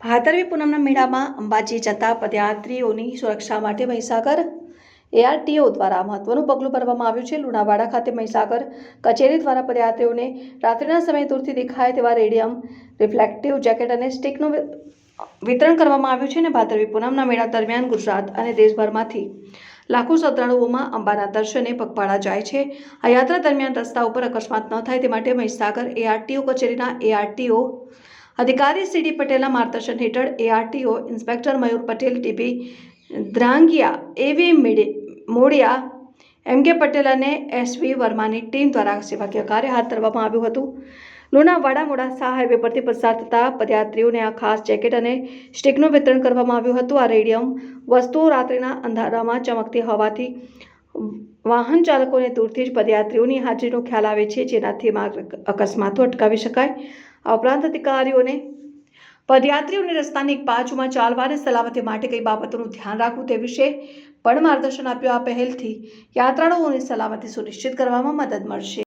ભાદરવી પૂનમના મેળામાં અંબાજી જતા પદયાત્રીઓની સુરક્ષા માટે મહીસાગર ARTO દ્વારા મહત્વનું પગલું ભરવામાં આવ્યું છે। લુણાવાડા ખાતે મહીસાગર કચેરી દ્વારા પદયાત્રીઓને રાત્રિના સમયે દૂરથી દેખાય તેવા રેડિયમ રિફ્લેક્ટિવ જેકેટ અને સ્ટિકનું વિતરણ કરવામાં આવ્યું છે અને ભાદરવી પૂનમના મેળા દરમિયાન ગુજરાત અને દેશભરમાંથી લાખો શ્રદ્ધાળુઓમાં અંબાના દર્શને પગપાળા જાય છે। આ યાત્રા દરમિયાન રસ્તા ઉપર અકસ્માત ન થાય તે માટે મહીસાગર ARTO કચેરીના ARTO अधिकारी CD पटेल मार्गदर्शन हेठळ ARTO इंस्पेक्टर मयूर Patel TP द्रांगिया AV Modiya MK Patel અને SV વર્માની ટીમ દ્વારા સેવાકીય કાર્ય હાથ ધરવામાં આવ્યું હતું। લુણાવાડા મોડાસા હાઈવે પરથી પસાર થતા પદયાત્રીઓને આ ખાસ જેકેટ અને સ્ટિકનું વિતરણ કરવામાં આવ્યું હતું। આ રેડિયમ વસ્તુઓ રાત્રિના અંધારામાં ચમકતી હોવાથી વાહન ચાલકોને દૂરથી જ પદયાત્રીઓની હાજરીનો ખ્યાલ આવે છે, જેનાથી માર્ગ અકસ્માતો અટકાવી શકાય। આ ઉપરાંત અધિકારીઓને પદયાત્રીઓને રસ્તાની એક બાજુમાં ચાલવા અને સલામતી માટે કઈ બાબતોનું ધ્યાન રાખવું તે વિશે પણ માર્ગદર્શન આપ્યું। આ પહેલથી યાત્રાળુઓની સલામતી સુનિશ્ચિત કરવામાં મદદ મળશે।